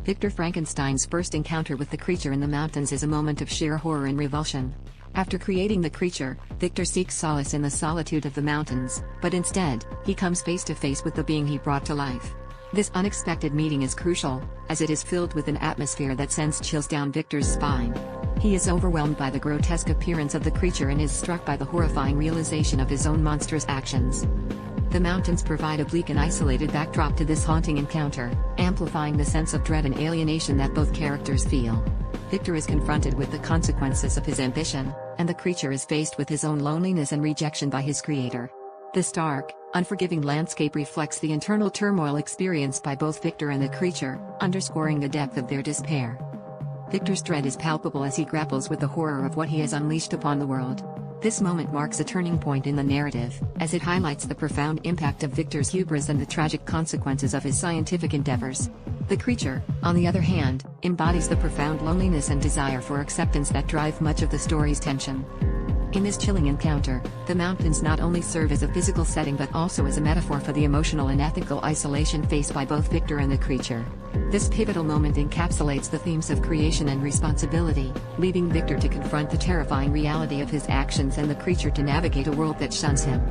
Victor Frankenstein's first encounter with the creature in the mountains is a moment of sheer horror and revulsion. After creating the creature, Victor seeks solace in the solitude of the mountains, but instead, he comes face to face with the being he brought to life. This unexpected meeting is crucial, as it is filled with an atmosphere that sends chills down Victor's spine. He is overwhelmed by the grotesque appearance of the creature and is struck by the horrifying realization of his own monstrous actions. The mountains provide a bleak and isolated backdrop to this haunting encounter, amplifying the sense of dread and alienation that both characters feel. Victor is confronted with the consequences of his ambition, and the creature is faced with his own loneliness and rejection by his creator. This dark, unforgiving landscape reflects the internal turmoil experienced by both Victor and the creature, underscoring the depth of their despair. Victor's dread is palpable as he grapples with the horror of what he has unleashed upon the world. This moment marks a turning point in the narrative, as it highlights the profound impact of Victor's hubris and the tragic consequences of his scientific endeavors. The creature, on the other hand, embodies the profound loneliness and desire for acceptance that drive much of the story's tension. In this chilling encounter, the mountains not only serve as a physical setting but also as a metaphor for the emotional and ethical isolation faced by both Victor and the creature. This pivotal moment encapsulates the themes of creation and responsibility, leaving Victor to confront the terrifying reality of his actions and the creature to navigate a world that shuns him.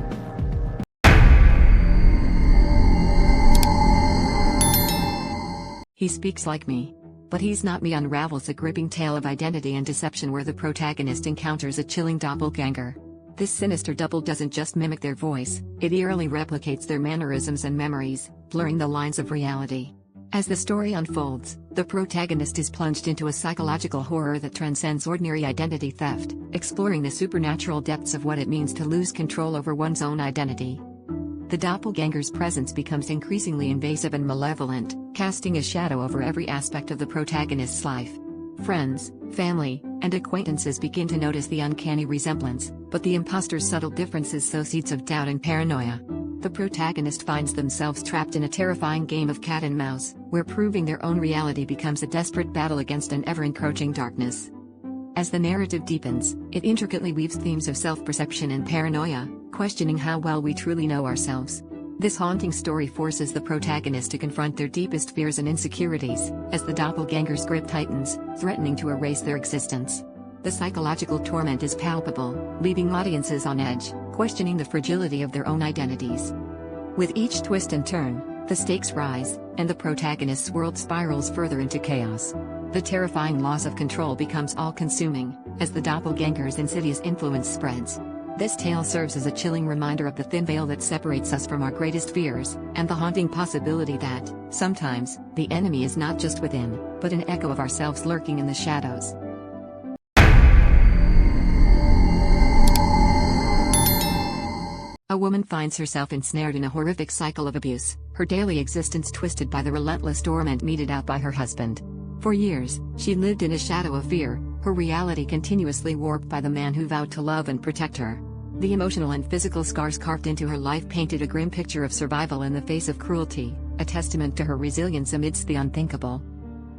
He speaks like me. But he's not me unravels a gripping tale of identity and deception where the protagonist encounters a chilling doppelganger. This sinister double doesn't just mimic their voice, it eerily replicates their mannerisms and memories, blurring the lines of reality. As the story unfolds, the protagonist is plunged into a psychological horror that transcends ordinary identity theft, exploring the supernatural depths of what it means to lose control over one's own identity. The doppelganger's presence becomes increasingly invasive and malevolent, casting a shadow over every aspect of the protagonist's life. Friends, family, and acquaintances begin to notice the uncanny resemblance, but the imposter's subtle differences sow seeds of doubt and paranoia. The protagonist finds themselves trapped in a terrifying game of cat and mouse, where proving their own reality becomes a desperate battle against an ever-encroaching darkness. As the narrative deepens, it intricately weaves themes of self-perception and paranoia, questioning how well we truly know ourselves. This haunting story forces the protagonist to confront their deepest fears and insecurities, as the doppelganger's grip tightens, threatening to erase their existence. The psychological torment is palpable, leaving audiences on edge, questioning the fragility of their own identities. With each twist and turn, the stakes rise, and the protagonist's world spirals further into chaos. The terrifying loss of control becomes all-consuming, as the doppelganger's insidious influence spreads. This tale serves as a chilling reminder of the thin veil that separates us from our greatest fears, and the haunting possibility that, sometimes, the enemy is not just within, but an echo of ourselves lurking in the shadows. A woman finds herself ensnared in a horrific cycle of abuse, her daily existence twisted by the relentless torment meted out by her husband. For years, she lived in a shadow of fear, her reality continuously warped by the man who vowed to love and protect her. The emotional and physical scars carved into her life painted a grim picture of survival in the face of cruelty, a testament to her resilience amidst the unthinkable.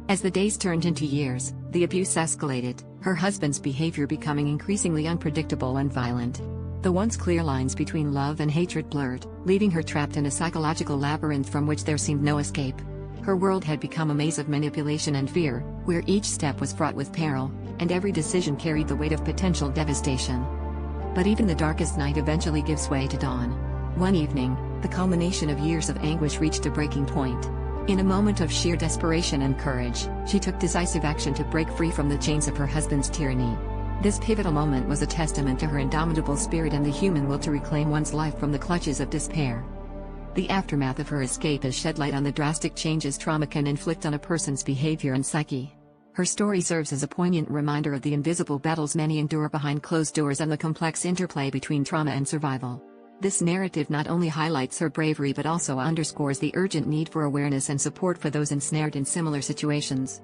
As the days turned into years, the abuse escalated, her husband's behavior becoming increasingly unpredictable and violent. The once clear lines between love and hatred blurred, leaving her trapped in a psychological labyrinth from which there seemed no escape. Her world had become a maze of manipulation and fear, where each step was fraught with peril, and every decision carried the weight of potential devastation. But even the darkest night eventually gives way to dawn. One evening, the culmination of years of anguish reached a breaking point. In a moment of sheer desperation and courage, she took decisive action to break free from the chains of her husband's tyranny. This pivotal moment was a testament to her indomitable spirit and the human will to reclaim one's life from the clutches of despair. The aftermath of her escape has shed light on the drastic changes trauma can inflict on a person's behavior and psyche. Her story serves as a poignant reminder of the invisible battles many endure behind closed doors and the complex interplay between trauma and survival. This narrative not only highlights her bravery but also underscores the urgent need for awareness and support for those ensnared in similar situations.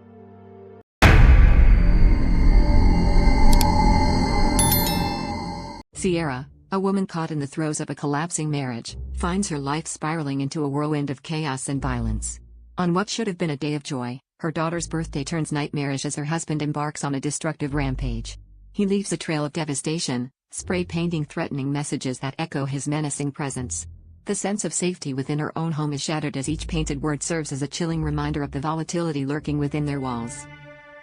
Sierra, a woman caught in the throes of a collapsing marriage, finds her life spiraling into a whirlwind of chaos and violence. On what should have been a day of joy, her daughter's birthday turns nightmarish as her husband embarks on a destructive rampage. He leaves a trail of devastation, spray painting threatening messages that echo his menacing presence. The sense of safety within her own home is shattered as each painted word serves as a chilling reminder of the volatility lurking within their walls.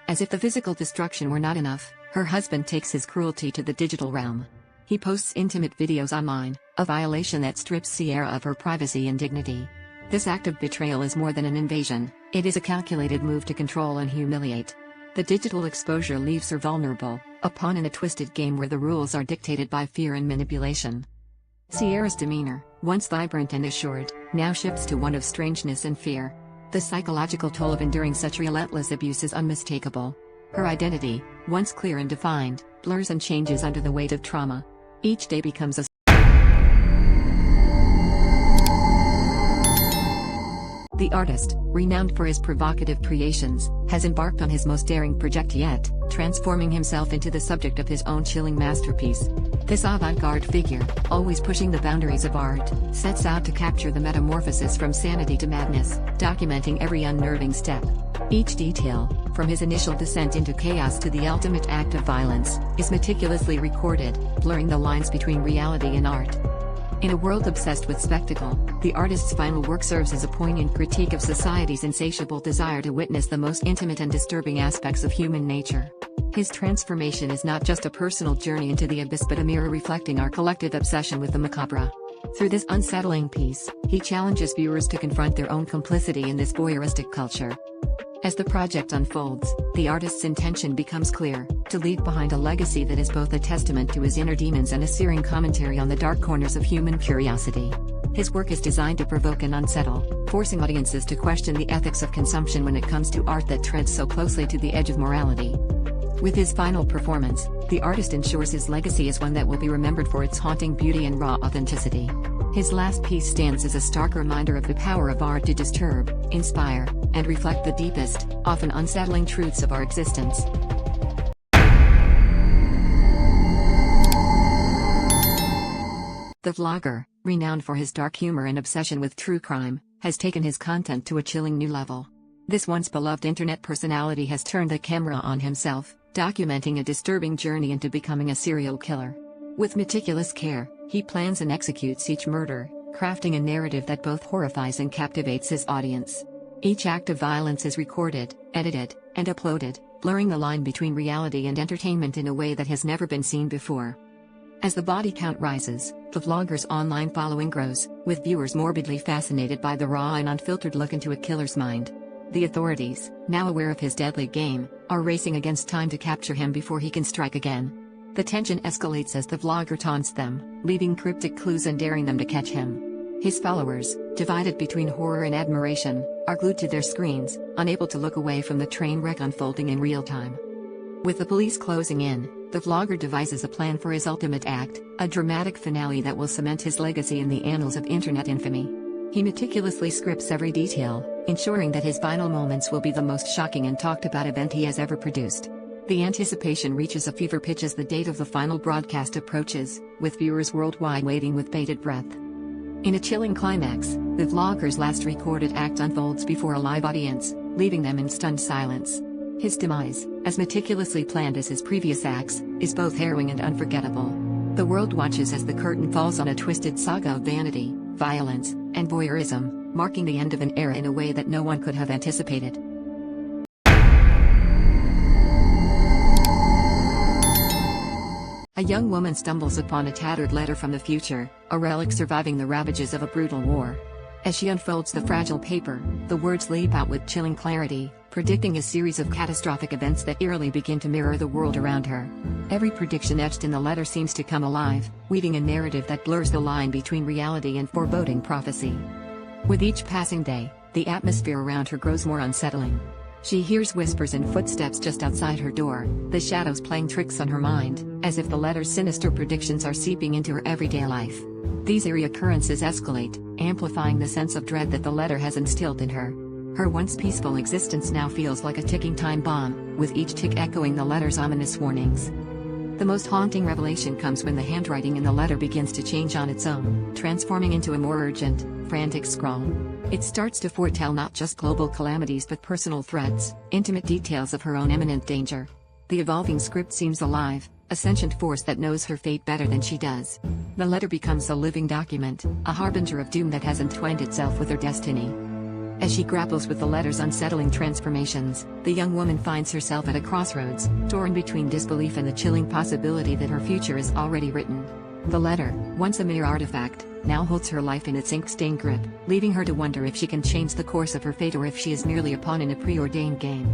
As if the physical destruction were not enough, her husband takes his cruelty to the digital realm. He posts intimate videos online, a violation that strips Sierra of her privacy and dignity. This act of betrayal is more than an invasion, it is a calculated move to control and humiliate. The digital exposure leaves her vulnerable, a pawn in a twisted game where the rules are dictated by fear and manipulation. Sierra's demeanor, once vibrant and assured, now shifts to one of strangeness and fear. The psychological toll of enduring such relentless abuse is unmistakable. Her identity, once clear and defined, blurs and changes under the weight of trauma. Each day becomes a The artist, renowned for his provocative creations, has embarked on his most daring project yet, transforming himself into the subject of his own chilling masterpiece. This avant-garde figure, always pushing the boundaries of art, sets out to capture the metamorphosis from sanity to madness, documenting every unnerving step. Each detail, from his initial descent into chaos to the ultimate act of violence, is meticulously recorded, blurring the lines between reality and art. In a world obsessed with spectacle, the artist's final work serves as a poignant critique of society's insatiable desire to witness the most intimate and disturbing aspects of human nature. His transformation is not just a personal journey into the abyss but a mirror reflecting our collective obsession with the macabre. Through this unsettling piece, he challenges viewers to confront their own complicity in this voyeuristic culture. As the project unfolds, the artist's intention becomes clear, to leave behind a legacy that is both a testament to his inner demons and a searing commentary on the dark corners of human curiosity. His work is designed to provoke and unsettle, forcing audiences to question the ethics of consumption when it comes to art that treads so closely to the edge of morality. With his final performance, the artist ensures his legacy is one that will be remembered for its haunting beauty and raw authenticity. His last piece stands as a stark reminder of the power of art to disturb, inspire, and reflect the deepest, often unsettling truths of our existence. The vlogger, renowned for his dark humor and obsession with true crime, has taken his content to a chilling new level. This once beloved internet personality has turned the camera on himself, documenting a disturbing journey into becoming a serial killer. With meticulous care, he plans and executes each murder, crafting a narrative that both horrifies and captivates his audience. Each act of violence is recorded, edited, and uploaded, blurring the line between reality and entertainment in a way that has never been seen before. As the body count rises, the vlogger's online following grows, with viewers morbidly fascinated by the raw and unfiltered look into a killer's mind. The authorities, now aware of his deadly game, are racing against time to capture him before he can strike again. The tension escalates as the vlogger taunts them, leaving cryptic clues and daring them to catch him. His followers, divided between horror and admiration, are glued to their screens, unable to look away from the train wreck unfolding in real time. With the police closing in, the vlogger devises a plan for his ultimate act, a dramatic finale that will cement his legacy in the annals of internet infamy. He meticulously scripts every detail, ensuring that his final moments will be the most shocking and talked about event he has ever produced. The anticipation reaches a fever pitch as the date of the final broadcast approaches, with viewers worldwide waiting with bated breath. In a chilling climax, the vlogger's last recorded act unfolds before a live audience, leaving them in stunned silence. His demise, as meticulously planned as his previous acts, is both harrowing and unforgettable. The world watches as the curtain falls on a twisted saga of vanity, violence, and voyeurism, marking the end of an era in a way that no one could have anticipated. A young woman stumbles upon a tattered letter from the future, a relic surviving the ravages of a brutal war. As she unfolds the fragile paper, the words leap out with chilling clarity, predicting a series of catastrophic events that eerily begin to mirror the world around her. Every prediction etched in the letter seems to come alive, weaving a narrative that blurs the line between reality and foreboding prophecy. With each passing day, the atmosphere around her grows more unsettling. She hears whispers and footsteps just outside her door, the shadows playing tricks on her mind, as if the letter's sinister predictions are seeping into her everyday life. These eerie occurrences escalate, amplifying the sense of dread that the letter has instilled in her. Her once peaceful existence now feels like a ticking time bomb, with each tick echoing the letter's ominous warnings. The most haunting revelation comes when the handwriting in the letter begins to change on its own, transforming into a more urgent, frantic scrawl. It starts to foretell not just global calamities but personal threats, intimate details of her own imminent danger. The evolving script seems alive, a sentient force that knows her fate better than she does. The letter becomes a living document, a harbinger of doom that has entwined itself with her destiny. As she grapples with the letter's unsettling transformations, the young woman finds herself at a crossroads, torn between disbelief and the chilling possibility that her future is already written. The letter, once a mere artifact, now holds her life in its ink-stained grip, leaving her to wonder if she can change the course of her fate or if she is merely a pawn in a preordained game.